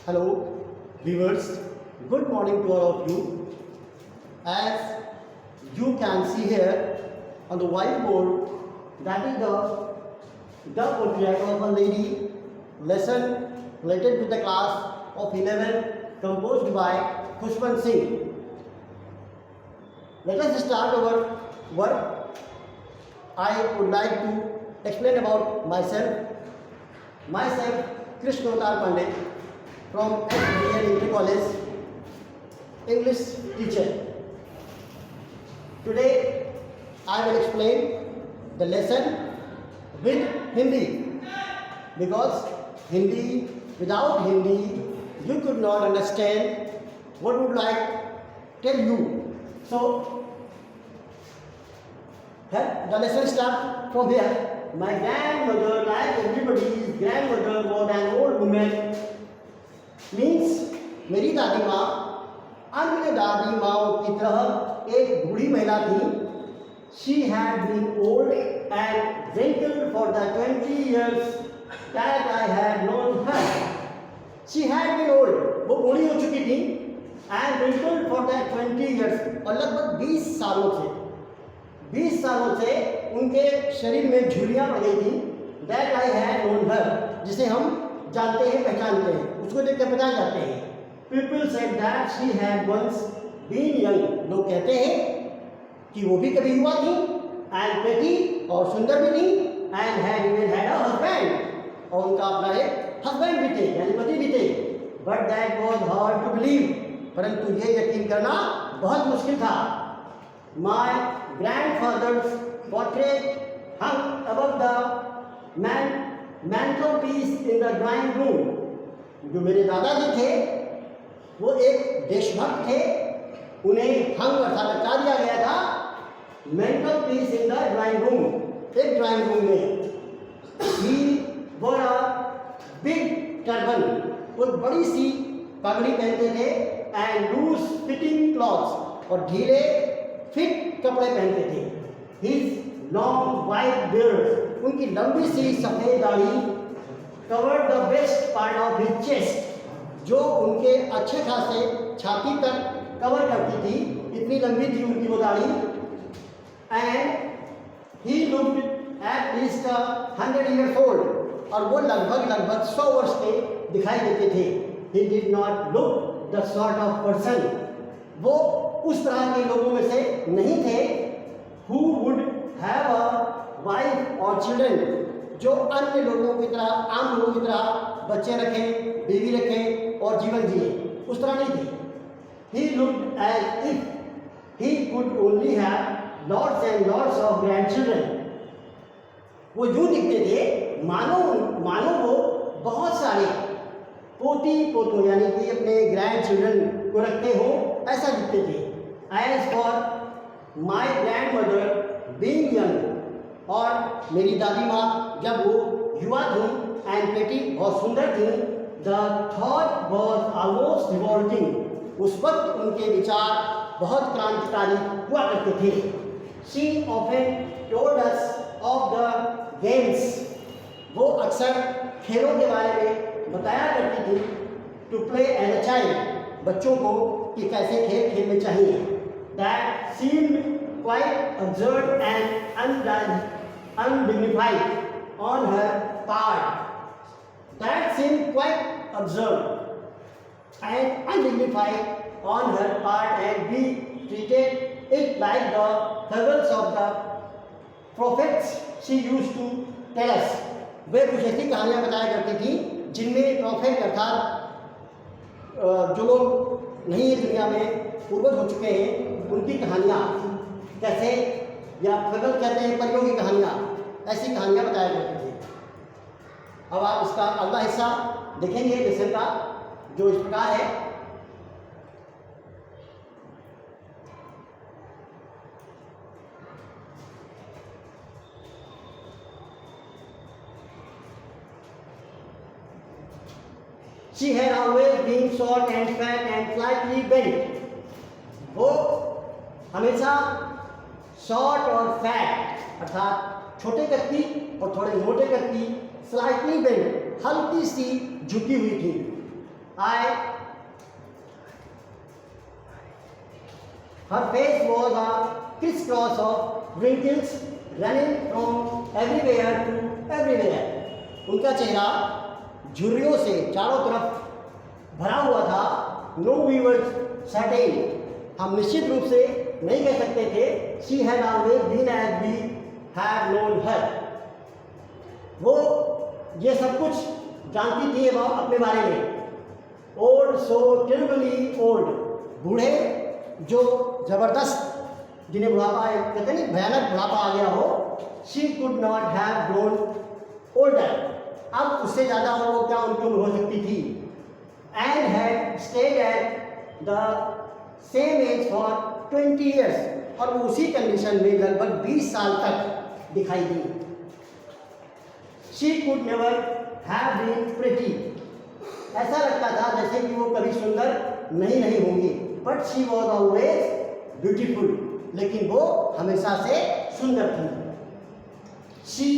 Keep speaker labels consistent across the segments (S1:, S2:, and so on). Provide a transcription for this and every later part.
S1: Hello, viewers. Good morning to all of you. As you can see here on the whiteboard, that is the project of a lady lesson related to the class of 11 composed by Khushwant Singh. Let us start our work. I would like to explain about myself. Myself, Krishnodar Pandit, from SBN Inter College, English teacher. Today I will explain the lesson with Hindi, because without Hindi you could not understand what would like tell you. So the lesson starts from here. My grandmother, like everybody's grandmother, was an old woman. Means मेरी दादी माँ अन्य दादी माओं की तरह एक बूढ़ी महिला थी. She had been old and wrinkled for the 20 years that I had known her. She had been old, वो बूढ़ी हो चुकी थी, and wrinkled for the 20 years, और लगभग 20 सालों से उनके शरीर में झुर्रियाँ पड़ गई थी. That I had known her, जिसे हम जानते हैं, पहचानते हैं, उसको देख के पहचान जाते हैं. People said that she had once been young. लोग कहते हैं कि वो भी कभी युवा थी, and pretty, और सुंदर भी थी, and had even had a husband, और उनका अपना एक हस्बैंड भी थे, यानी पति भी थे. But that was hard to believe. परंतु ये यकीन करना बहुत मुश्किल था. My grandfather's portrait hung above the mantelpiece in the drawing room. जो मेरे दादाजी थे वो एक देशभक्त थे, उन्हें हंग अर्थात लटका दिया गया था mantelpiece in the drawing room, एक ड्राइंग रूम में. He wore a big turban, वो बड़ी सी पगड़ी पहनते थे, and loose fitting clothes, और ढीले फिट कपड़े पहनते थे. His long white beard, उनकी लंबी सी सफ़ेद दाढ़ी covered the best part of his chest, जो उनके अच्छे खासे छाती तक कवर करती थी, इतनी लंबी थी उनकी वो दाढ़ी. And he looked at least 100 years old, और वो लगभग 100 वर्ष के दिखाई देते थे. He did not look the sort of person, वो उस तरह के लोगों में से नहीं थे who would have a wife or children, जो अन्य लोगों की तरह, आम लोगों की तरह बच्चे रखें, बीवी रखें और जीवन जिए, उस तरह नहीं थे. He looked as if he could only have lots and lots of grandchildren. वो यूँ दिखते थे मानो वो बहुत सारे पोती पोतों यानी कि अपने ग्रैंड चिल्ड्रन को रखते हो, ऐसा दिखते थे. As for my grandmother being young, और मेरी दादी माँ जब वो युवा थी एंड प्रेटी और सुंदर थी, the thought was almost revolting, उस वक्त उनके विचार बहुत क्रांतिकारी हुआ करते थे. She often told us of the games, वो अक्सर खेलों के बारे में बताया करती थी. To play as a child, बच्चों को कि कैसे खेल खेलने चाहिए. That seemed quite absurd and undignified on her part. That seemed quite absurd and undignified on her part, and we treated it like the fables of the prophets she used to tell us. वे कुछ ऐसी कहानियाँ बताया करती थी जिनमें prophet अर्थात जो लोग नहीं है दुनिया में, पूर्वज हो चुके हैं, उनकी कहानियाँ, कैसे या फेबल कहते हैं, परियों की कहानियाँ, ऐसी कहानियाँ बताया करती थी. अब आप इसका अगला हिस्सा देखेंगे लेसन का, जो इस प्रकार है. She had always been short and fat and slightly bent. वो हमेशा शॉर्ट और फैट अर्थात छोटे कद की और थोड़े मोटे कद की, स्लाइटली बेंट हल्की सी झुकी हुई थी. her face was a crisscross of wrinkles running from everywhere to everywhere. उनका चेहरा झुर्रियों से चारों तरफ भरा हुआ था. No we were certain, हम निश्चित रूप से नहीं कह सकते थे. She had always been as we had known her. वो ये सब कुछ जानती थी अपने बारे में. Old, so terribly old, बूढ़े जो जबरदस्त, जिन्हें बुढ़ापा कहते नहीं, भयानक बुढ़ापा आ गया हो. She could not have grown older. अब उससे ज़्यादा और वो क्या उनकी उम्र हो सकती थी. And had stayed at the same age for 20 years. और वो उसी कंडीशन में लगभग 20 साल तक दिखाई दी. She could never have been pretty. ऐसा लगता था जैसे कि वो कभी सुंदर नहीं होंगी. But she was always beautiful. लेकिन वो हमेशा से सुंदर थी. She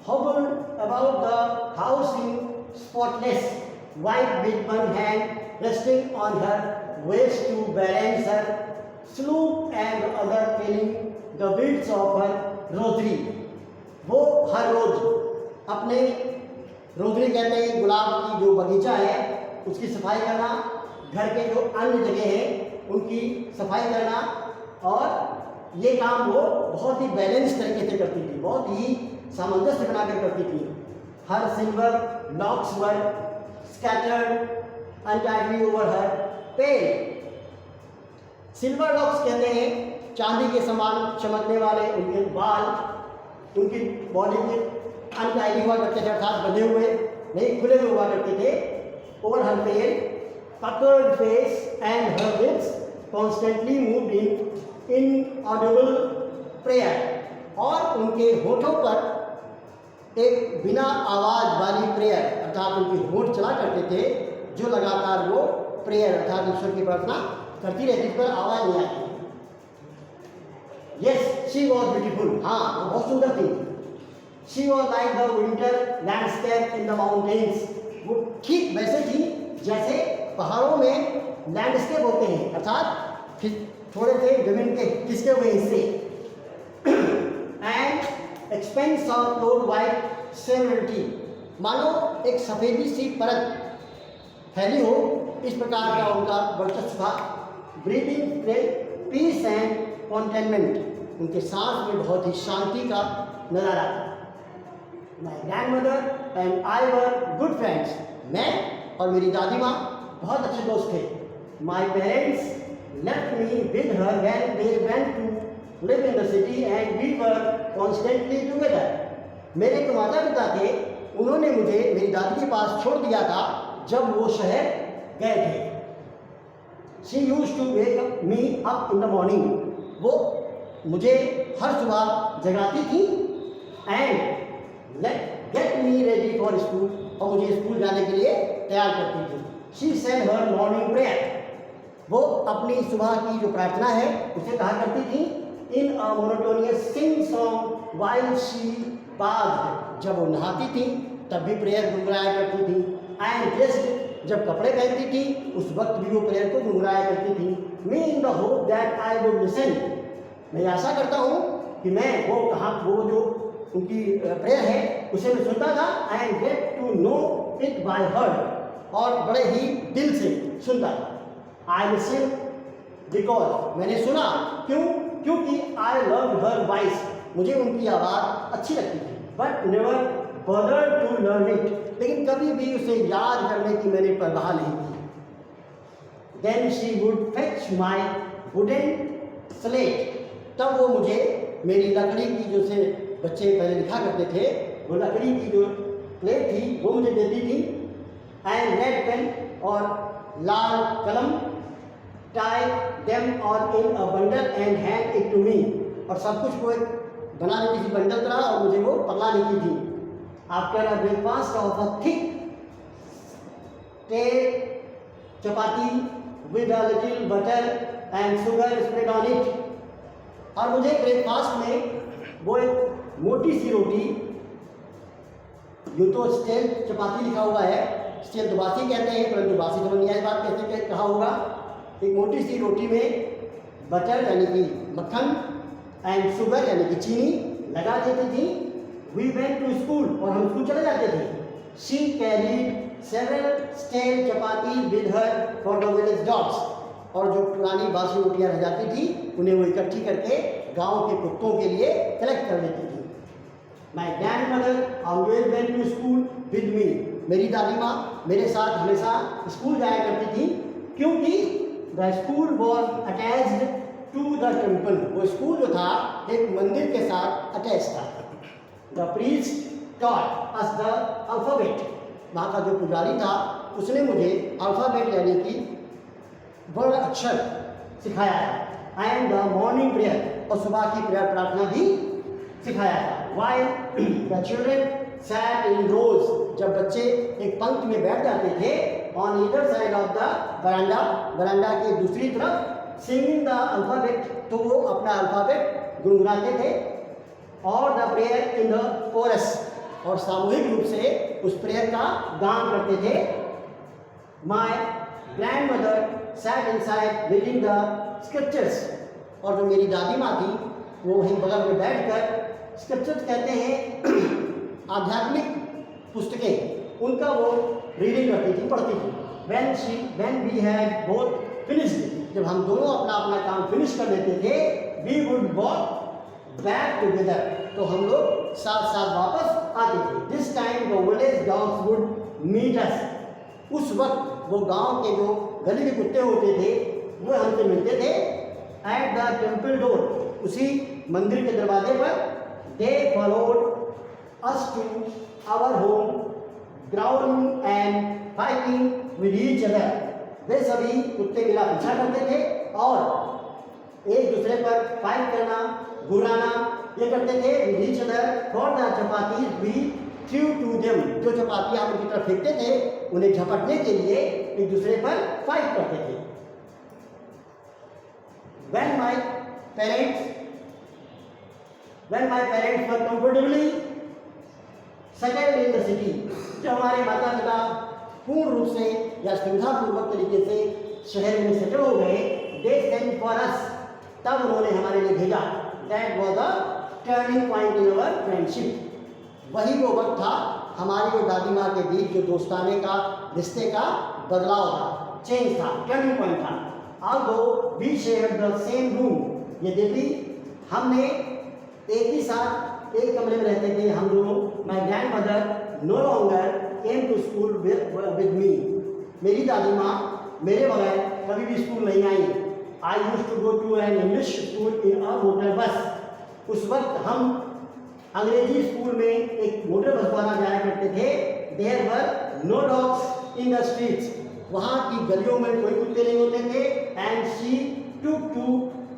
S1: hobbled about the house in spotless white with one hand resting on her waist to balance her sloop and the other trailing the beads of her rosary. वो हर रोज अपने rosary कहते हैं गुलाब की जो बगीचा है उसकी सफाई करना, घर के जो अन्य जगह हैं उनकी सफाई करना, और ये काम वो बहुत ही बैलेंस तरीके से करती थी, बहुत ही सामंजस्य बनाकर करती थी. हर सिल्वर लॉक्स वर स्कैटर्ड अनटाइडली ओवर हर पेल. सिल्वर लॉक्स कहते हैं चांदी के समान चमकने वाले उनके बाल उनकी बॉडी में अनटाइडी हुआ करते थे, अर्थात बंधे हुए नहीं, खुले हुए हुआ करते थे. Over her pale puckered face and her lips constantly moved in inaudible prayer. और उनके होठों पर एक बिना आवाज वाली प्रेयर, अर्थात उनके होठ चला करते थे जो लगातार वो प्रेयर अर्थात ईश्वर की प्रार्थना करती रहती, पर आवाज नहीं आती. Yes, she was beautiful. हाँ, वो बहुत सुंदर थी. She was like the winter landscape in the mountains. वो ठीक वैसे थी जैसे पहाड़ों में लैंडस्केप होते हैं, अर्थात थोड़े से जमीन के खिसके हुए हिस्से. And expense of cloth white severity, मानो एक सफेदी सी परत फैली हो, इस प्रकार का उनका वर्चस्व था. ब्रीदिंग पीस एंड कॉन्टेनमेंट, उनके सांस में बहुत ही शांति का नजारा था. My grand mother and I were good friends, मैं और मेरी दादी माँ बहुत अच्छे दोस्त थे. My parents left me with her when they went to live in the city and we were constantly together. मेरे जो माता पिता थे उन्होंने मुझे मेरी दादी के पास छोड़ दिया था जब वो शहर गए थे. She used to wake me up in the morning. वो मुझे हर सुबह जगाती थी and get me ready for school, और मुझे स्कूल जाने के लिए तैयार करती थी. She said her morning prayer. वो अपनी सुबह की जो प्रार्थना है उसे कहा करती थी in a monotonous sing song while she bath. जब वो नहाती थी तब भी प्रेयर गुनगुनाया करती थी. एंड ड्रेस्ड, जब कपड़े पहनती थी उस वक्त भी वो प्रेयर को गुनगुनाया करती थी. Me in the hope that I would listen, मैं आशा करता हूँ कि मैं वो जो उनकी प्रेयर है उसे मैं सुनता था. And get to know it by heart, और बड़े ही दिल से सुनता था. आई लिसन बिकॉज, मैंने सुना क्यों, क्योंकि आई लव हर वॉइस, मुझे उनकी आवाज़ अच्छी लगती थी. But never bothered to learn it, लेकिन कभी भी उसे याद करने की मैंने परवाह नहीं की. Then she would fetch my wooden slate, तब वो मुझे मेरी लकड़ी की जो से बच्चे पहले लिखा करते थे वो लकड़ी की जो प्लेट थी वो मुझे देती थी. एंड रेड पेन, और लाल कलम. Tie them on in a bundle and hand it to me, और सब कुछ वो बना देती थी बंडल तरह और मुझे वो पकड़ा देती थी. After a breakfast of a thick chapati with a little butter and sugar spread on it, और मुझे ब्रेकफास्ट में वो एक मोटी सी रोटी, यूँ तो स्टेल चपाती लिखा हुआ है स्टिल दुबासी कहते हैं, परंतु बासी समझ नहीं आई बात कैसे कहा होगा। एक मोटी सी रोटी में बटर यानी कि मक्खन एंड शुगर यानी कि चीनी लगा देती थी। वी वेंट टू स्कूल, और हम स्कूल चले जाते थे। She carried several stale chapati with her for the village dogs, और जो पुरानी बासी रोटियां रह जाती थी उन्हें वो इकट्ठी करके गांव के कुत्तों के लिए कलेक्ट कर लेती थी। My grandmother always went to school with me, मेरी दादी माँ मेरे साथ हमेशा स्कूल जाया करती थी, क्योंकि the school was attached to the temple, वो स्कूल जो था एक मंदिर के साथ अटैच था। The priest taught us the alphabet, वहाँ का जो पुजारी था उसने मुझे अल्फाबेट यानी कि वर्ण अक्षर सिखाया था। एंड द मॉर्निंग प्रेयर, और सुबह की प्रेयर प्रार्थना भी सिखाया था। While the children sat in rows, जब बच्चे एक पंक्ति में बैठ जाते थे, on either side of the veranda, veranda के दूसरी तरफ, सिंगिंग द अल्फाबेट, तो वो अपना अल्फाबेट गुनगुनाते थे। और the prayer in the coarse, और सामूहिक रूप से उस प्रेयर का गान करते थे। My grandmother sat inside reading the scriptures, और जो मेरी दादी माँ थी वो वहीं बगल में बैठकर, स्क्रिप्चर्स कहते हैं आध्यात्मिक पुस्तकें, उनका वो रीडिंग करती थी, पढ़ती थी। when we had both finished, जब हम दोनों अपना अपना काम फिनिश कर लेते थे, we would walk back together, तो हम लोग साथ साथ वापस आते थे। This time the village dogs would meet us, उस वक्त वो गांव के जो गली के कुत्ते होते थे वो हमसे मिलते थे। एट द टेम्पल डोर, उसी मंदिर के दरवाजे पर। They followed us to our home ground and fighting with each other, वे सभी कुत्ते मिला पीछा करते थे और एक दूसरे पर फाइट करना, गुर्राना ये करते थे। With each other for the chapati we threw to them, जो चपातियाँ हम उनकी तरफ फेंकते थे उन्हें झपटने के लिए एक दूसरे पर फाइट करते थे। When my parents were comfortably settled in the city, जब हमारे माता पिता पूर्ण रूप से या सुविधापूर्वक तरीके से शहर में सेटल हो गए, they sent for us, तब उन्होंने हमारे लिए भेजा। That was the turning point in our friendship, वही वो वक्त था हमारी और दादी माँ के बीच जो दोस्ताने का रिश्ते का बदलाव था, चेंज था, टर्निंग पॉइंट था। Although we shared the same room, यद्यपि हमने एक ही साथ एक कमरे में रहते थे हम दोनों। My grandmother no longer came to school with me, मेरी दादी माँ मेरे बगैर कभी भी स्कूल नहीं आई। I used to go to an English school in a motor bus, उस वक्त हम अंग्रेजी स्कूल में एक मोटर बस द्वारा जाया करते थे। There were no dogs in the streets, वहाँ की गलियों में कोई कुत्ते नहीं होते थे। And she took to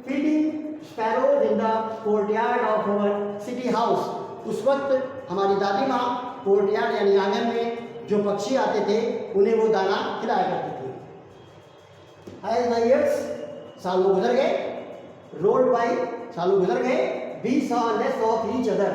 S1: feeding sparrows in the courtyard of our city house, उस वक्त हमारी दादी माँ कोर्टयार्ड यानी आंगन में जो पक्षी आते थे उन्हें वो दाना खिलाया करती थी। As the years, सालों गुजर गए, rolled by, सालों गुजर गए, we saw less of each other,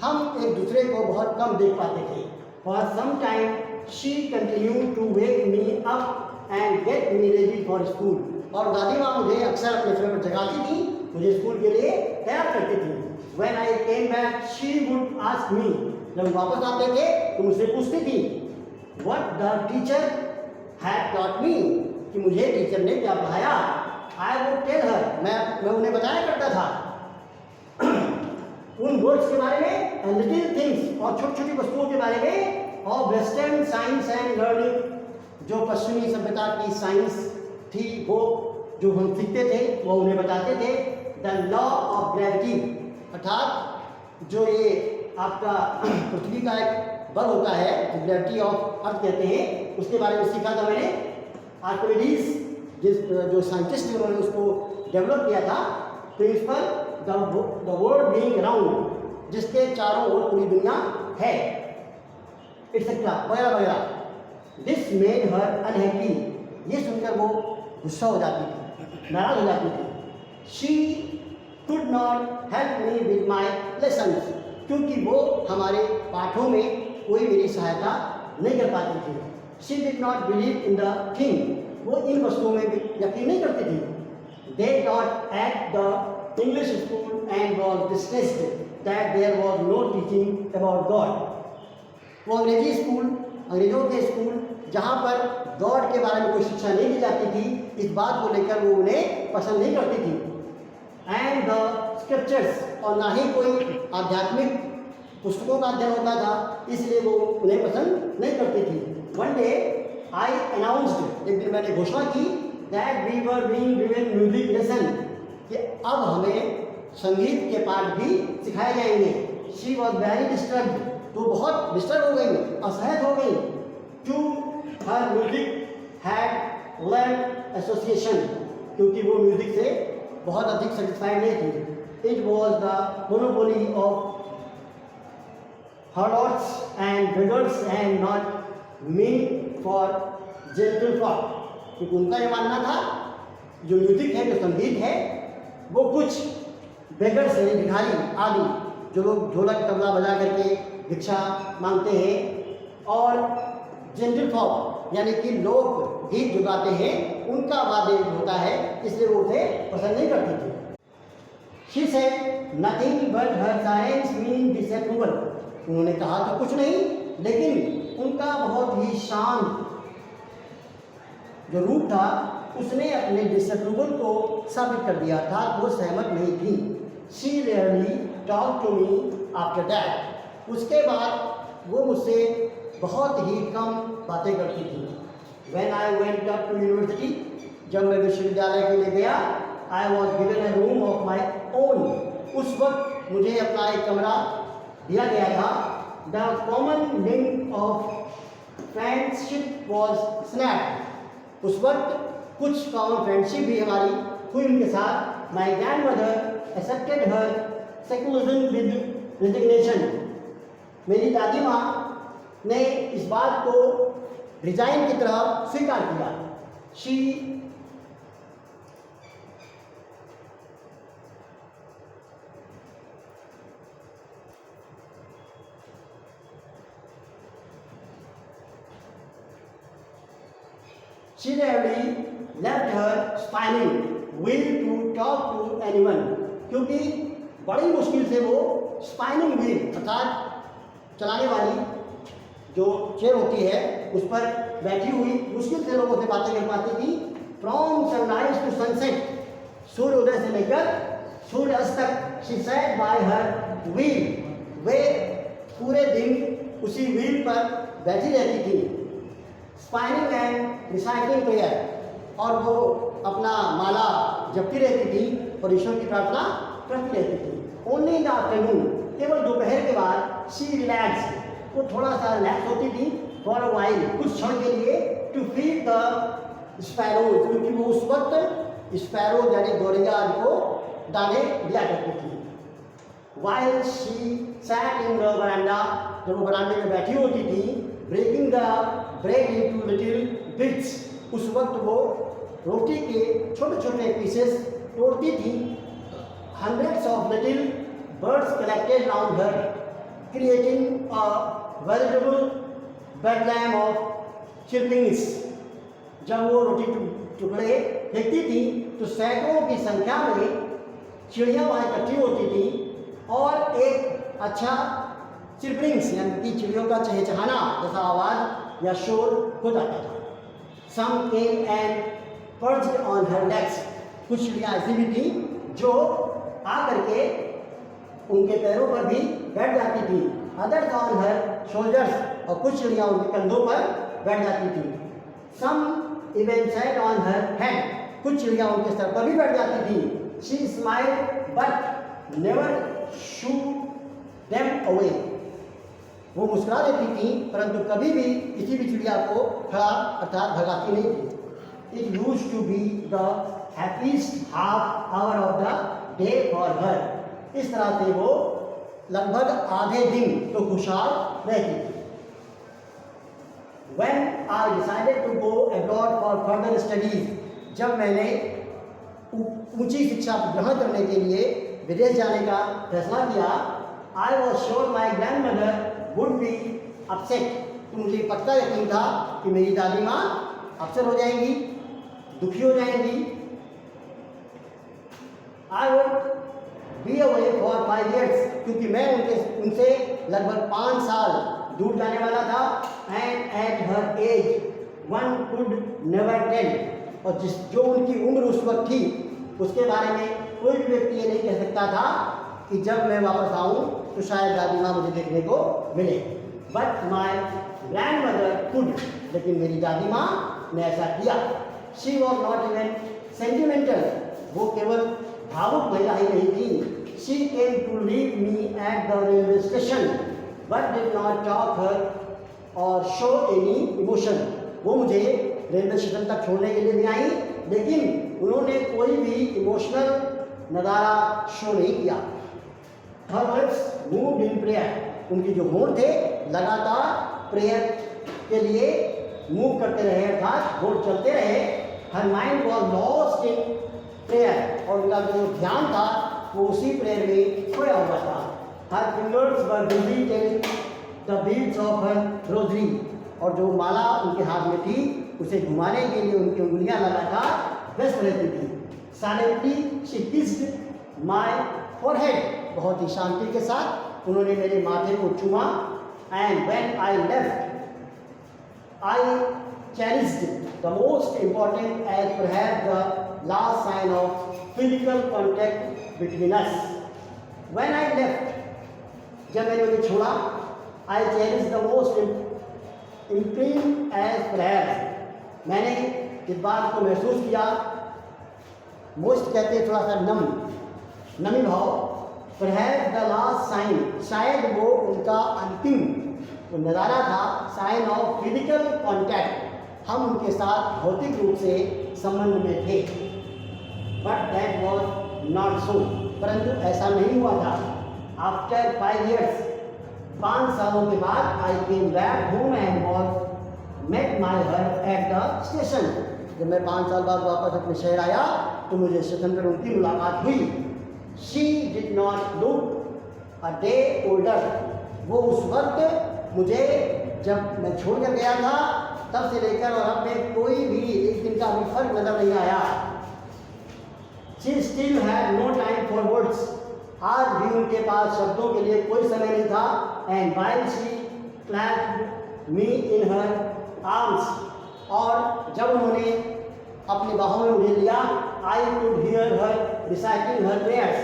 S1: हम एक दूसरे को बहुत कम देख पाते थे। For some time she continued to wake me up and get me ready for school, और दादी माँ मुझे अक्सर अपने समय पर जगाती थी, मुझे स्कूल के लिए तैयार करती थी। When I came back she would ask me, जब वापस आते थे तो मुझसे पूछती थी what the teacher had taught me, कि मुझे टीचर ने क्या पढ़ाया। I would tell her, मैं उन्हें बताया करता था उन वर्ड्स के बारे में, एंड लिटिल थिंग्स, और छोटी छोटी वस्तुओं के बारे में, और वेस्टर्न साइंस एंड लर्निंग, जो पश्चिमी सभ्यता की साइंस थी वो जो हम सीखते थे वो उन्हें बताते थे। द लॉ ऑफ ग्रेविटी, अर्थात जो ये आपका पृथ्वी का एक बल होता है, ग्रेविटी ऑफ अर्थ कहते हैं, उसके बारे में सीखा था मैंने। आर्किमिडीज जो साइंटिस्ट थे उन्होंने उसको डेवलप किया था। Principle the world being round, जिसके चारों ओर पूरी दुनिया है, एक्सेट्रा वगैरह वगैरह। दिस मेड हर अनहैप्पी, ये सुनकर वो गुस्सा हो जाती थी, नाराज हो जाती थी। She could not help me with my lessons, क्योंकि वो हमारे पाठों में कोई मेरी सहायता नहीं कर पाती थी। She did not believe in the thing, वो इन वस्तुओं में यकीन नहीं करती थी। They taught at the English school and was discussed that there was no teaching about God. वो अंग्रेजी स्कूल, अंग्रेजों के स्कूल जहाँ पर गॉड के बारे में कोई शिक्षा नहीं दी जाती थी, इस बात को लेकर वो उन्हें पसंद नहीं करती थी। एंड द स्क्रिप्चर्स, और ना ही कोई आध्यात्मिक पुस्तकों का अध्ययन होता था, इसलिए वो उन्हें पसंद नहीं करती थी। वन डे आई अनाउंस्ड, एक दिन मैंने घोषणा की, that we were being given music lesson, कि अब हमें संगीत के पाठ भी सिखाए जाएंगे। शी वॉज वेरी डिस्टर्ब, तो बहुत डिस्टर्ब हो गई, असहज हो गई। To her music had learn association, क्योंकि वो म्यूजिक से बहुत अधिक सेटिस्फाइड नहीं थी। It was the monopoly of harlots and beggars and not meant for gentle folk, क्योंकि उनका ये मानना था जो म्यूजिक है, जो संगीत है, वो कुछ बेगर्स यानी भिखारी आदि, जो लोग ढोलक तबला बजा करके भिक्षा मांगते हैं, और जेंटल फॉक यानी कि लोग गीत जो गाते हैं उनका वाद्य होता है, इसलिए वो उसे पसंद नहीं करती थी। She said nothing but her silence mean disapproval, उन्होंने कहा तो कुछ नहीं, लेकिन उनका बहुत ही शांत जो रूप था उसने अपने डिसअप्रूवल को साबित कर दिया था, वो सहमत नहीं थी। She rarely talk to me after that, उसके बाद वो मुझसे बहुत ही कम बातें करती थी। When I went up to university, जब मैं विश्वविद्यालय के लिए गया, I was given a room of my own, उस वक्त मुझे अपना एक कमरा दिया गया था। The common link of friendship was snapped, उस वक्त कुछ कॉमन फ्रेंडशिप भी हमारी हुई उनके साथ। My grand mother accepted her secularism with resignation, मेरी दादी माँ ने इस बात को रिजाइन की तरह स्वीकार किया। She She rarely left her spinning wheel to talk to anyone, क्योंकि बड़ी मुश्किल से वो स्पाइनिंग व्हील अर्थात चलाने वाली जो चेयर होती है उस पर बैठी हुई मुश्किल से लोगों से बातें कर पाती थी। फ्रॉम सनराइज टू सनसेट, सूर्योदय से लेकर सूर्य अस्त तक, she sat by her wheel, वे पूरे दिन उसी व्हील पर बैठी रहती थी। स्पाइनिंग एंड रिसाइक्लिंग प्रेयर, और वो अपना माला जपती रहती थी और ईश्वर की प्रार्थना करती रहती थी। ओनली इन द आफ्टरनून, केवल दोपहर के बाद, शी रिलैक्स, वो थोड़ा सा रिलैक्स होती थी फॉर अ वाइल, कुछ क्षण के लिए, टू फीड द स्पैरोज, क्योंकि वो उस वक्त स्पैरोज यानी गौरैया आदि को दाने दिया करती थी। While she sat in the veranda, जब वो वरांडे में बैठी होती थी, breaking the bread into little bits, उस वक्त वो रोटी के छोटे छोटे पीसेस तोड़ती थी। Hundreds of little birds collected round her, creating a vegetable bedlam of chirpings, जब वो रोटी टुकड़े फेंकती थी तो सैकड़ों की संख्या में चिड़िया वहाँ इकट्ठी होती थी, और एक अच्छा चिरपिंग्स यानी कि चिड़ियों का चहचहाना जैसा आवाज़ या शोर हो जाता था। Some came and perched on her legs, कुछ चिड़ियाँ ऐसी भी थी जो आ करके उनके पैरों पर भी बैठ जाती थी। अदर्स ऑन हर शोल्डर्स, और कुछ चिड़ियाँ उनके कंधों पर बैठ जाती थी। Some even sat on her head, कुछ चिड़ियाँ उनके सर पर भी बैठ जाती थी। She smiled but never shoo them away, वो मुस्कुरा देती थी परंतु कभी भी किसी भी चिड़िया को खड़ा अर्थात भगाती नहीं थी। It used to be the happiest half hour of the day for her, इस तरह से वो लगभग आधे दिन तो खुशहाल रहती थी। When I decided to go abroad for further studies, जब मैंने ऊंची शिक्षा ग्रहण करने के लिए विदेश जाने का फैसला किया, I was sure my grandmother would be upset, तो मुझे पक्का यकीन था कि मेरी दादी माँ अक्सर हो जाएंगी, दुखी हो जाएंगी। I would be away for 5 years, क्योंकि मैं उनसे लगभग 5 साल दूर जाने वाला था। And at her age one could never tell, और जो उनकी उम्र उस वक्त थी उसके बारे में कोई भी व्यक्ति ये नहीं कह सकता था कि जब मैं वापस आऊँ तो शायद दादी माँ मुझे देखने को मिले। But my grandmother could, लेकिन मेरी दादी माँ ने ऐसा किया। She was not even sentimental, वो केवल भावुक महिला ही नहीं थी। She came to leave me at the railway station but did not talk her or show any emotion. वो मुझे रेलवे स्टेशन तक छोड़ने के लिए भी आई, लेकिन उन्होंने कोई भी इमोशनल नज़ारा शो नहीं किया। हर वर्ड्स मूव्ड इन प्रेयर, उनकी जो होंठ थे लगातार प्रेयर के लिए मूव करते रहे, अर्थात होंठ चलते रहे। Her mind was lost in prayer, और उनका जो ध्यान था वो उसी प्रेयर में खोया हुआ था। Her fingers were busy telling the beads of her rosary, और जो माला उनके हाथ में थी उसे घुमाने के लिए उनकी उंगलियां लगातार व्यस्त रहती थी। Silently she kissed my forehead, बहुत ही शांति के साथ उन्होंने मेरे माथे को चूमा। And when I left I cherished the most important as perhaps the last sign of physical contact between us. When I left, जब मैंने उन्हें छोड़ा, I cherish the most imprint as perhaps, मैंने इस बात को महसूस किया। मोस्ट कहते हैं थोड़ा सा नमी भाव। परहैप्स द लास्ट साइन, शायद वो उनका अंतिम वो नज़ारा था, साइन ऑफ फिजिकल कॉन्टैक्ट, हम उनके साथ भौतिक रूप से संबंध में थे। But that was not so, परंतु ऐसा नहीं हुआ था। आफ्टर 5 years, 5 सालों के बाद I came back home and was met my her at the station. जब मैं 5 साल बाद वापस अपने शहर आया तो मुझे स्टेशन पर उनकी मुलाकात हुई। She did not look a day older, वो उस वक्त मुझे जब मैं छोड़ कर गया था तब से लेकर और अब में कोई भी एक दिन का भी फर्क नजर नहीं आया। She still had no time for words, आज भी उनके पास शब्दों के लिए कोई समय नहीं था। And while she clasped me in her arms, और जब उन्होंने अपनी बाहों में मुझे लिया, I could hear her reciting her prayers,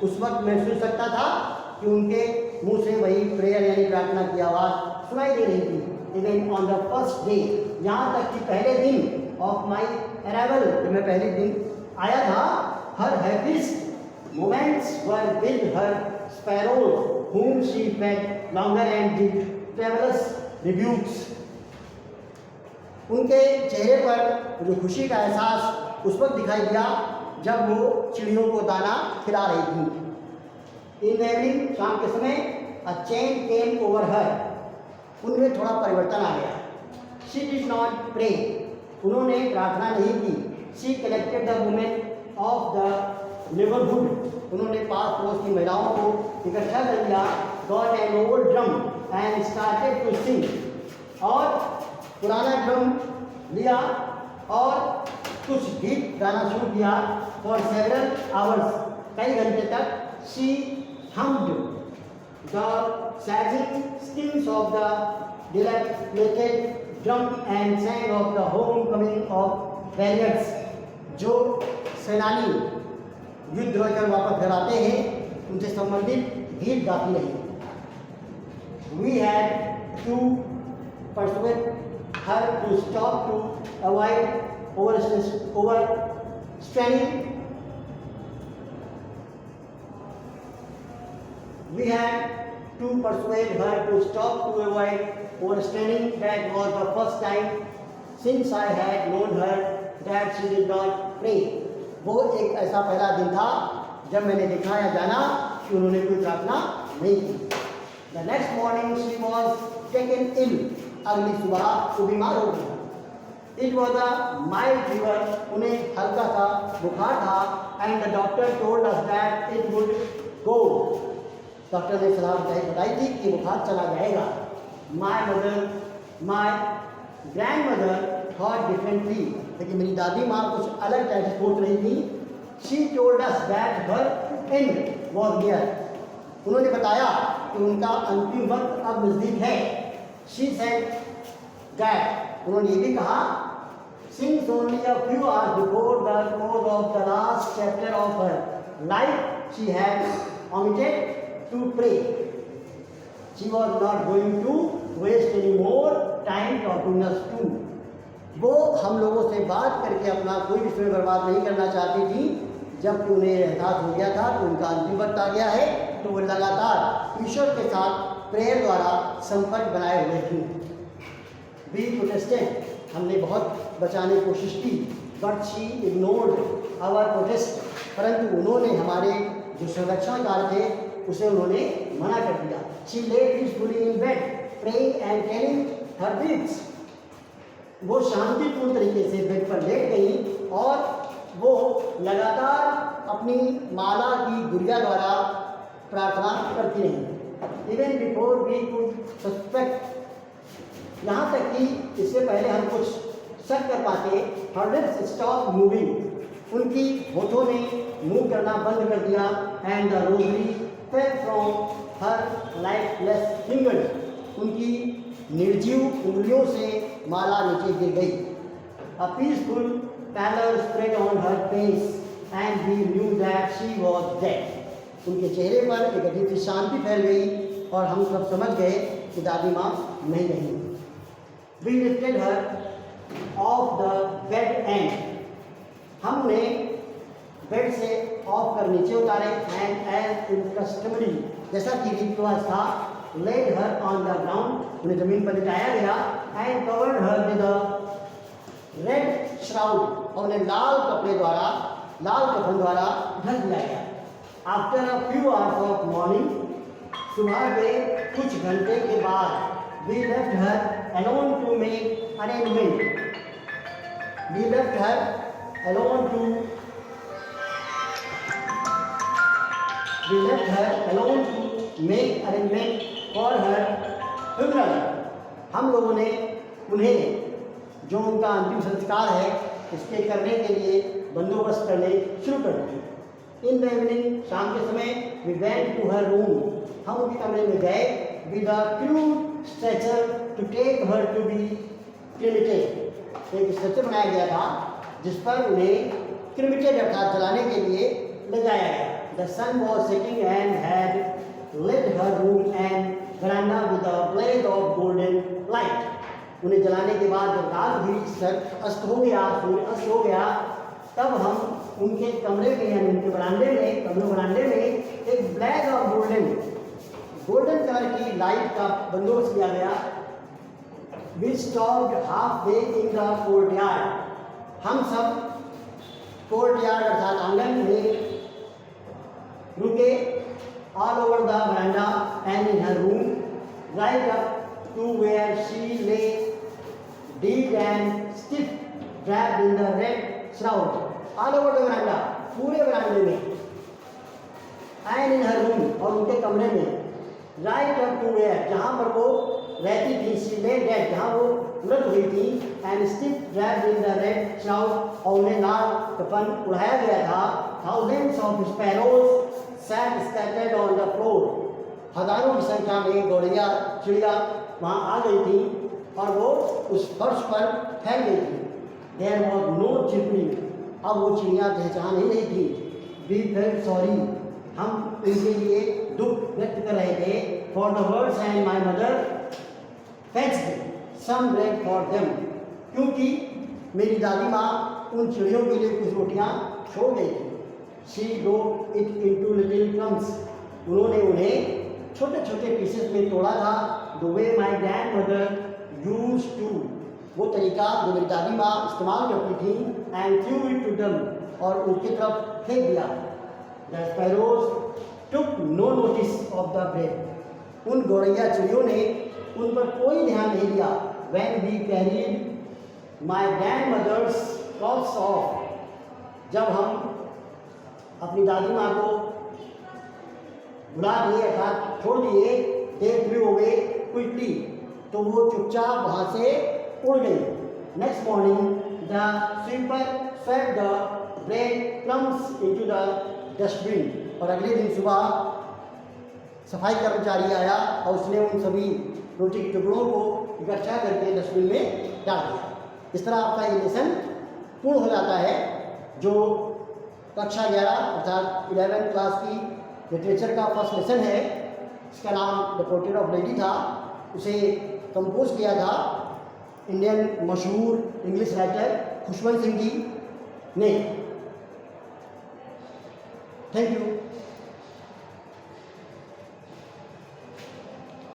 S1: उस वक्त मैं सुन सकता था कि उनके मुंह से वही प्रेयर यानी प्रार्थना की आवाज़ सुनाई दे रही थी। Even on the first day, यहाँ तक कि पहले दिन of my arrival, जब मैं पहले दिन आया था, her happiest moments were with her sparrows, whom she fed longer and did travelers rebukes. उनके चेहरे पर जो खुशी का एहसास उस वक्त दिखाई दिया जब वो चिड़ियों को दाना खिला रही थी। इन द इवनिंग, शाम के समय, अ चेंज केम ओवर हर, उनमें थोड़ा परिवर्तन आ गया। शी डिड नॉट प्रे, उन्होंने प्रार्थना नहीं की। She collected the women of the neighbourhood, उन्होंने पास पड़ोस की महिलाओं को इकट्ठा कर लिया। Got an old drum and started to sing, और पुराना ड्रम लिया और कुछ गीत गाना शुरू किया। फॉर सेवरल आवर्स, कई घंटे तक। She hummed the sagging strings of the dilapidated drum and sang of the homecoming of warriors, जो सेनानी युद्ध होकर वापस घर आते हैं उनसे संबंधित गीत गाती रही। We had to persuade her to stop to avoid overstraining. We had to persuade her to stop to avoid overstraining. That was the first time since I had known her that she did not pray. वो एक ऐसा पहला दिन था जब मैंने देखा या जाना कि उन्होंने कोई प्रार्थना नहीं की। The next morning she was taken ill. अगली सुबह वो बीमार हो गई। It was a mild fever. उन्हें हल्का सा बुखार था। And the doctor told us that it would go. Doctor ने सलाह बताई थी कि बुखार चला जाएगा। My mother my grand mother thought differently, लेकिन मेरी दादी माँ कुछ अलग टाइप से सोच रही थी. She told us that her and was near. उन्होंने बताया कि उनका अंतिम वक्त अब नज़दीक है. शी सेड दैट, उन्होंने ये भी कहा, since only a few hours before the close of the last chapter of her life, she had omitted to pray. She was not going to waste any more time talking us to. वो हम लोगों से बात करके अपना कोई भी समय बर्बाद नहीं करना चाहती थी. जबकि उन्हें एहसास हो गया था कि उनका अंतिम वक्त आ गया है, तो वो लगातार ईश्वर के साथ प्रेयर द्वारा संपर्क बनाए हुए थी. वी प्रोटेस्टेड, हमने बहुत बचाने की कोशिश की, but she ignored our protest, परंतु उन्होंने हमारे जो संरक्षण कार्य थे उसे उन्होंने मना कर दिया. शी ले peacefully in bed praying and telling her dreams. वो शांतिपूर्ण तरीके से बेड पर लेट गई और वो लगातार अपनी माला की गुड़िया द्वारा प्रार्थना करती रही. Even before we could suspect, यहाँ तक कि इससे पहले हम कुछ शक कर पाते, हर लिप्स स्टॉप मूविंग, उनकी होठों ने मूव करना बंद कर दिया. And the rosary fell from her lifeless fingers, उनकी निर्जीव उंगलियों से माला नीचे गिर गई. A peaceful pallor spread on her face and we knew that she was dead. उनके चेहरे पर एक अजीब सी शांति फैल गई और हम सब समझ गए कि दादी माँ नहीं रही. We lifted her off the bed and, हम उन्हें बेड से ऑफ कर नीचे उतारे. एंड एज इन कस्टमरी, जैसा कि रिवाज था, laid her on the ground, उन्हें जमीन पर लिटाया गया. And covered her with a red shroud, और उन्हें लाल कपड़े द्वारा, लाल कफन द्वारा ढक दिया गया. After a few hours of morning, सुबह के कुछ घंटे के बाद, we left her alone to make arrangement. We left her alone to make arrangement for her funeral. हम लोगों ने उन्हें जो उनका अंतिम संस्कार है उसके करने के लिए बंदोबस्त करने शुरू कर दिए. इन द इवनिंग, शाम के समय, we went to her room, हम उनके कमरे में गए. With a crude stretcher to take her to be cremated, एक स्ट्रेचर बनाया गया था जिस पर उन्हें क्रिमिटेड अर्थात जलाने के लिए ले जाया गया. The sun was setting and had lit her room and veranda with a blaze of golden light. उन्हें जलाने के बाद जब रात हुई, अस्त हो गया, सूर्य अस्त हो गया, तब हम उनके कमरे में यानी उनके बरामदे में, कमरे बरामदे में एक ब्लैक और गोल्डन कलर की लाइट का बंदोबस्त किया गया. We stopped half way in the courtyard, हम सब कोर्टयार्ड अर्थात आंगन में रुके. All over the veranda and in her room, right up to where she lay dead and stiff, wrapped in the red shroud. All over the veranda, पूरे वरांडे में, and in her room, और उनके कमरे में, right up to where, जहाँ पर वो रहती थी, she lay dead, जहाँ वो मृत हुई थी, and stiff, wrapped in the red shroud, और उन्हें लाल कफन उड़ाया गया था. Thousands of sparrows sat scattered on the floor. हजारों की संख्या में गौरैया, चिड़िया वहाँ आ गई थी और वो उस फर्श पर फैल गई थी. देयर वॉज नो चिपनिंग, अब वो चिड़िया पहचान ही नहीं थी. वी फेल्ट सॉरी, हम इनके लिए दुख व्यक्त कर रहे थे. For the birds and my mother fetched some bread for them, क्योंकि मेरी दादी माँ उन चिड़ियों के लिए कुछ रोटियाँ छोड़ गई थी. She broke it into little crumbs, उन्होंने उन्हें छोटे छोटे पीसेस में तोड़ा था. The way my grandmother use to, वो तरीका जो मेरी दादी माँ इस्तेमाल करती थी. एंड थ्रू इट टू दम, और उनकी तरफ फेंक दिया. The sparrows took no notice of the bread, उन गौरैया चिड़ियों ने उन पर कोई ध्यान नहीं दिया. When we carried my grandmother's corpse off, जब हम अपनी दादी माँ को भुला दिए अर्थात छोड़ दिए. दे फ्लू अवे क्विकली, तो वो चुपचाप वहाँ से उड़ गई। Next morning the sweeper swept the bread crumbs into the dustbin, और अगले दिन सुबह सफाई कर्मचारी आया और उसने उन सभी रोटी के टुकड़ों को इकट्ठा करके डस्टबिन में डाल दिया। इस तरह आपका ये लेसन पूर्ण हो जाता है। जो कक्षा 11 अर्थात 11th क्लास की लिटरेचर का फर्स्ट लेसन है, इसका नाम द पोर्ट्रेट ऑफ लेडी था, उसे कंपोज किया था इंडियन मशहूर इंग्लिश राइटर खुशवंत सिंह जी ने। Thank you.